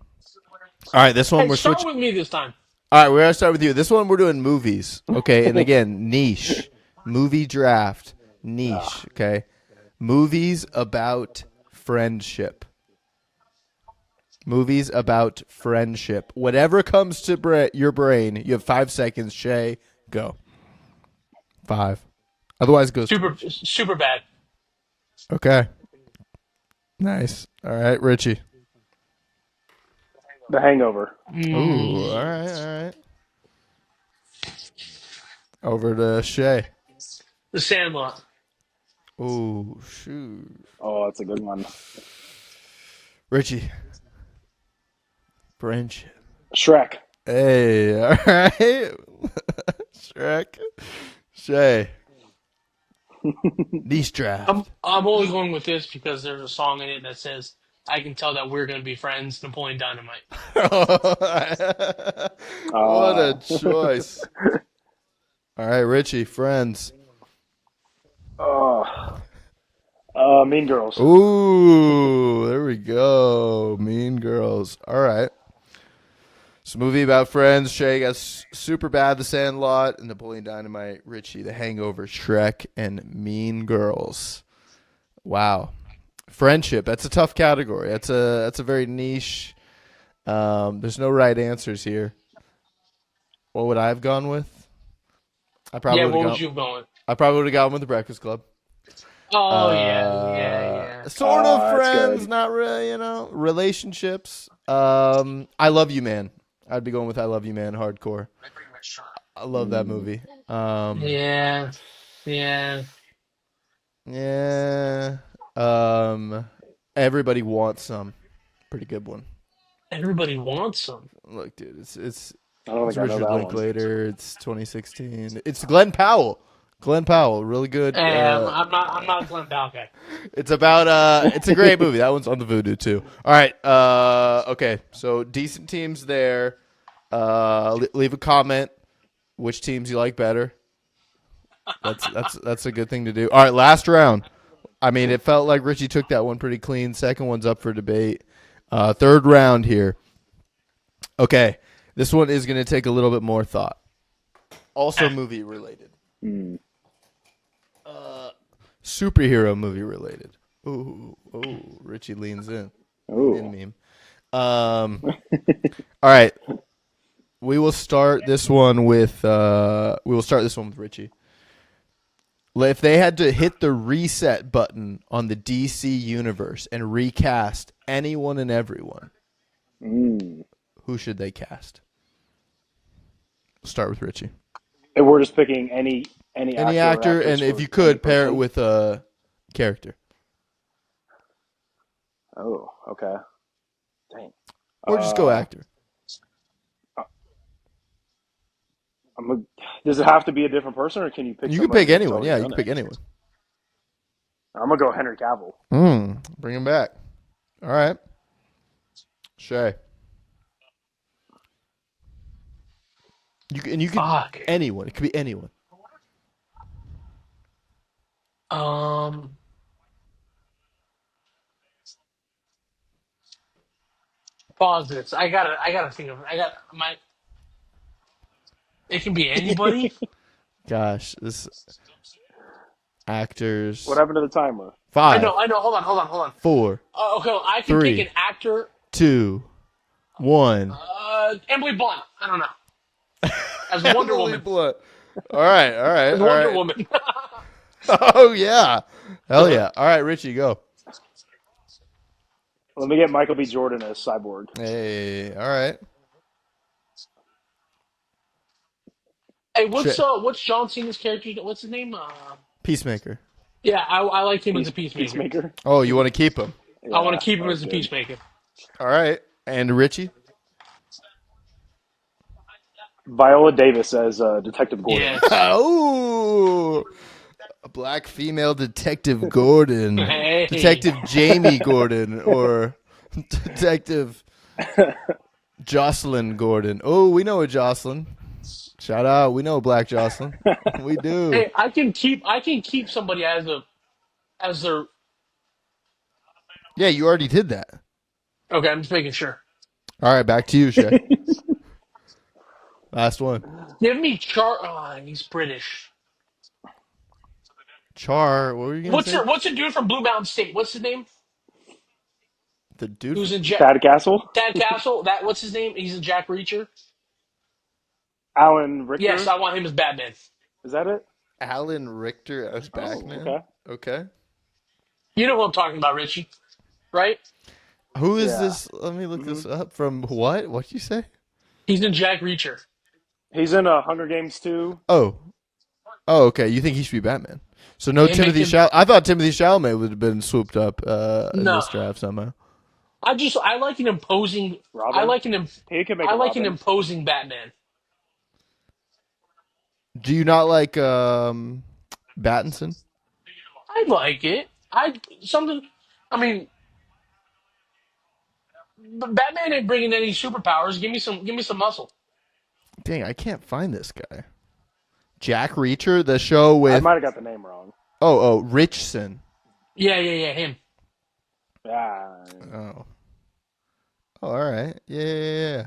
right, this one we're start switching. with me this time. All right, we're gonna start with you. This one we're doing movies. Okay, and again, niche movie draft, niche. Okay, movies about friendship. Movies about friendship. Whatever comes to your brain, you have 5 seconds. Shay, go. 5. Otherwise, it goes Super bad. Okay. Nice. All right, Richie. The Hangover. Ooh, all right. Over to Shay. The Sandlot. Ooh, shoot. Oh, that's a good one. Richie. Friendship. Shrek. Hey, all right. Shrek. Shay. Niche draft. I'm only going with this because there's a song in it that says, "I can tell that we're going to be friends." Napoleon Dynamite. What a choice. All right, Richie, Friends. Mean Girls. Ooh, there we go. Mean Girls. All right. It's a movie about friends. Shay got Super Bad, The Sandlot, and Napoleon Dynamite. Richie, The Hangover, Shrek, and Mean Girls. Wow. Friendship. That's a tough category. That's a very niche. There's no right answers here. What would I have gone with? What would you have gone with? I probably would have gone with The Breakfast Club. Oh, yeah. Sort of that's friends, good. not really, relationships. I Love You, Man. I'd be going with I Love You, Man, hardcore. I love that movie. Yeah. Everybody Wants Some. Pretty good one. Everybody wants some. Look, dude, it's I don't think I know Richard that one. Linklater. It's 2016. It's Glenn Powell. Really good. I'm not a Glenn Powell guy. It's about it's a great movie. That one's on the Vudu too. All right. Okay. So decent teams there. Leave a comment which teams you like better. That's a good thing to do. All right, last round. I mean, it felt like Richie took that one pretty clean. Second one's up for debate. Third round here. Okay. This one is going to take a little bit more thought. Also movie related. Superhero movie related. Ooh, Richie leans in. Ooh. Meme. All right. We will start this one with Richie. If they had to hit the reset button on the DC universe and recast anyone and everyone, who should they cast? We'll start with Richie. And we're just picking any actor, and if you could pair it with a character. Oh, okay. Dang. Or just go actor. Does it have to be a different person, or can you pick? You can pick anyone. Yeah, you can pick anyone. I'm gonna go Henry Cavill. Bring him back. All right. Shay. You can anyone. It could be anyone. Pause this. I gotta think of. It can be anybody. Gosh, this actors. What happened to the timer? 5. I know. Hold on. 4. Okay, I can 3, pick an actor. 2, 1. Emily Blunt. I don't know. As Wonder Woman. All right. As Wonder Woman. Oh yeah, Hell yeah. All right, Richie, go. Let me get Michael B. Jordan as Cyborg. Hey, all right. Hey, what's John Cena's character? What's his name? Peacemaker. Yeah, I like him as a peacemaker. Peacemaker. Oh, you want to keep him? I want Yeah, to keep him that as was a good. peacemaker. All right. And Richie? Viola Davis as Detective Gordon. Yes. Oh, a black female Detective Gordon. Hey. Detective Jamie Gordon or Detective Jocelyn Gordon. Oh, we know a Jocelyn. Shout out. We know a black Jocelyn. We do. Hey, I can keep somebody as their. Yeah, you already did that. Okay, I'm just making sure. All right, back to you, Shay. Last one. Give me Char. Oh, he's British. Char, what were you going to say? What's the dude from Blue Mountain State? What's his name? The dude. Who's in Thad Castle. Tad Castle? What's his name? He's in Jack Reacher. Alan Richter. Yes, I want him as Batman. Is that it? Alan Richter as Oh, Batman. Okay. You know who I'm talking about, Richie, right? Who is Yeah. this? Let me look this up. From what? What'd you say? He's in Jack Reacher. He's in Hunger Games 2. Oh, okay. You think he should be Batman? So no They Timothy make him- Chalamet. I thought Timothy Chalamet would have been swooped up in No. this draft somehow. I like an imposing. Robin? I like an He can make I a like an Robin. imposing Batman. Do you not like Battinson? I like it. I mean, Batman ain't bringing any superpowers. Give me some muscle. Dang, I can't find this guy. Jack Reacher, the show I with might have got the name wrong. Richson. Yeah, him. Yeah. Oh, all right. Yeah.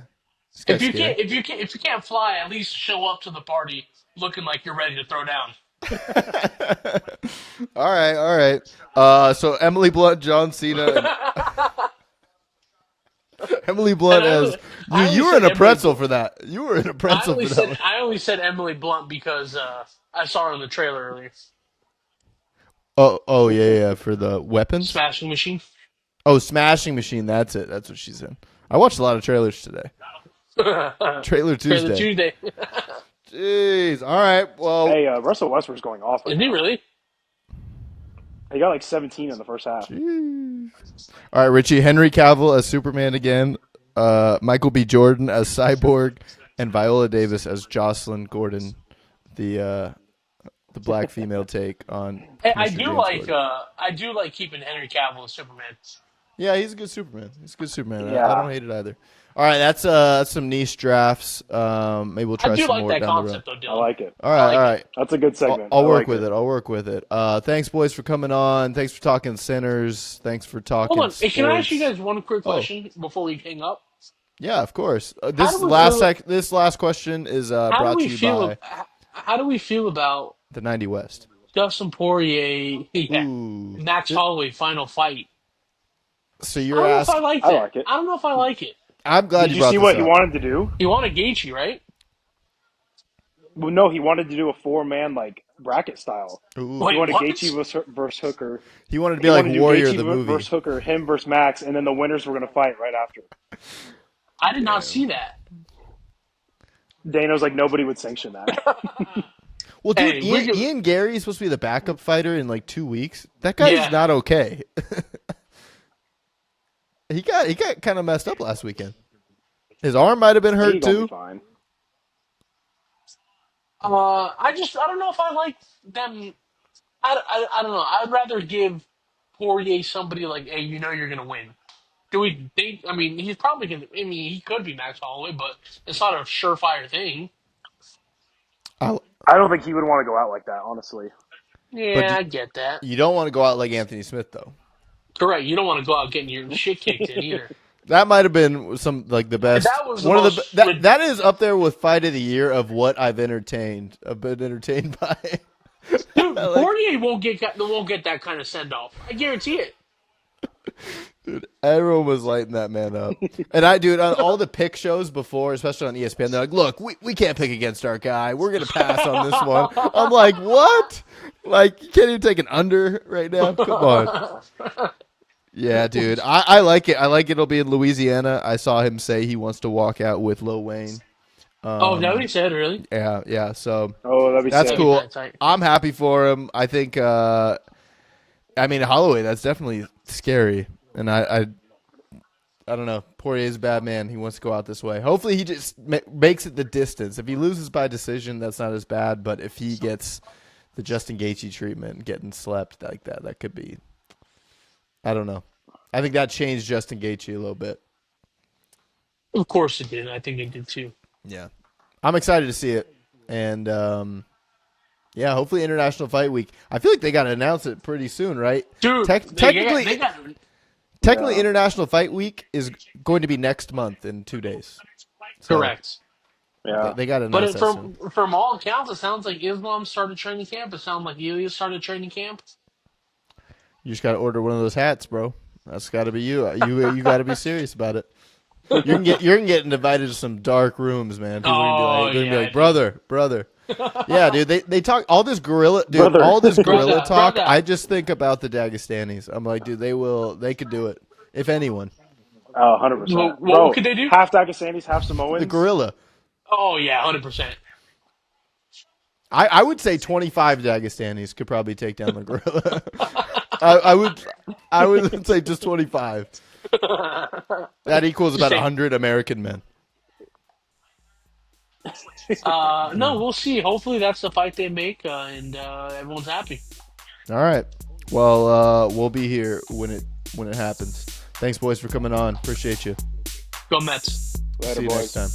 This If guy's you scary. if you can't fly, at least show up to the party looking like you're ready to throw down. All right. So Emily Blunt, John Cena, and Emily Blunt And I as only- I only you were said in a Emily pretzel for that. You were in a pretzel for that one. I only said Emily Blunt because I saw her in the trailer earlier. Oh yeah, for the weapons. Smashing Machine. Oh, Smashing Machine. That's it. That's what she's in. I watched a lot of trailers today. Trailer Tuesday. Trailer Tuesday. Jeez. All right. Well. Hey, Russell Westbrook's going off. Right Is he now. really? He got like 17 in the first half. Jeez. All right, Richie. Henry Cavill as Superman again. Michael B. Jordan as Cyborg, and Viola Davis as Jocelyn Gordon, the black female take on. Hey, Commissioner James Gordon. I do like keeping Henry Cavill as Superman. Yeah, he's a good Superman. Yeah. I don't hate it either. All right, that's some niche drafts. Maybe we'll try I do some like more that down the road. concept though, I Dylan. like it. All right, like all it. right. That's a good segment. I'll I work like with it. I'll work with it. Thanks, boys, for coming on. Thanks for talking sinners. Thanks for talking. Hold on. Hey, can I ask you sports. guys one quick question before we hang up? Yeah, of course. How This do we last feel- this last question is How brought do to we you feel? by How do we feel about the 90 West. Dustin Poirier, Ooh. Max Holloway final fight? So I you're don't know if I asking. like I that. like it. I don't know if I like it. I'm glad Did you you brought see this what he up. wanted to do? He wanted Gaethje, right? Well, no, he wanted to do a 4-man like bracket style. Ooh. Wait, He wanted what? Gaethje versus Hooker. He wanted to be He like wanted to do Warrior Gaethje the movie. versus Hooker, him versus Max, and then the winners were going to fight right after. I did not see that. Dano's like, nobody would sanction that. Well, dude, Hey, we could- Ian Gary is supposed to be the backup fighter in like 2 weeks. That guy's Yeah. not okay. He got kind of messed up last weekend. His arm might have been hurt He's gonna be too. fine. I don't know if I like them. I don't know. I'd rather give Poirier somebody like, hey, you know you're gonna win. Do we think? I mean, he's probably gonna. I mean, he could be Max Holloway, but it's not a surefire thing. I don't think he would want to go out like that, honestly. Yeah, I get that. You don't want to go out like Anthony Smith though. Correct. You don't want to go out getting your shit kicked in either. That might have been some like the best. That was the one of most the that is up there with fight of the year of what I've entertained. I've been entertained by. Dude, Like- Poirier won't get that kind of send off. I guarantee it. Dude, everyone was lighting that man up. And on all the pick shows before, especially on ESPN, they're like, look, we can't pick against our guy. We're going to pass on this one. I'm like, what? Like, you can't even take an under right now. Come on. Yeah, dude. I like it. I like it'll be in Louisiana. I saw him say he wants to walk out with Lil Wayne. Oh, that what he said, really? Yeah. So that'd be that's sick. cool. That's tight. I'm happy for him. I think. I mean, Holloway. That's definitely scary. And I don't know. Poirier's a bad man. He wants to go out this way. Hopefully, he just makes it the distance. If he loses by decision, that's not as bad. But if he gets the Justin Gaethje treatment, getting slept like that, that could be. I don't know. I think that changed Justin Gaethje a little bit. Of course it did. I think it did too. Yeah, I'm excited to see it, and yeah, hopefully International Fight Week. I feel like they got to announce it pretty soon, right? Dude, technically, they International Fight Week is going to be next month in 2 days. So, correct. Yeah. they got to announce that soon. From all accounts, it sounds like Islam started training camp. It sounds like Ilya started training camp. You just got to order one of those hats, bro. That's got to be you. You got to be serious about it. You're gonna get invited to some dark rooms, man. People are gonna be like, brother. Yeah, dude. They talk all this gorilla, dude. Brother. All this gorilla talk. Brother. I just think about the Dagestanis. I'm like, dude, they could do it if anyone. Oh, 100%. What could they do? Half Dagestanis, half Samoans. The gorilla. Oh yeah, 100%. I would say 25 Dagestanis could probably take down the gorilla. I would say just 25. That equals about 100 American men. No, we'll see. Hopefully that's the fight they make, and everyone's happy. All right. Well, we'll be here when it happens. Thanks, boys, for coming on. Appreciate you. Go Mets. Later, See you boys. next time.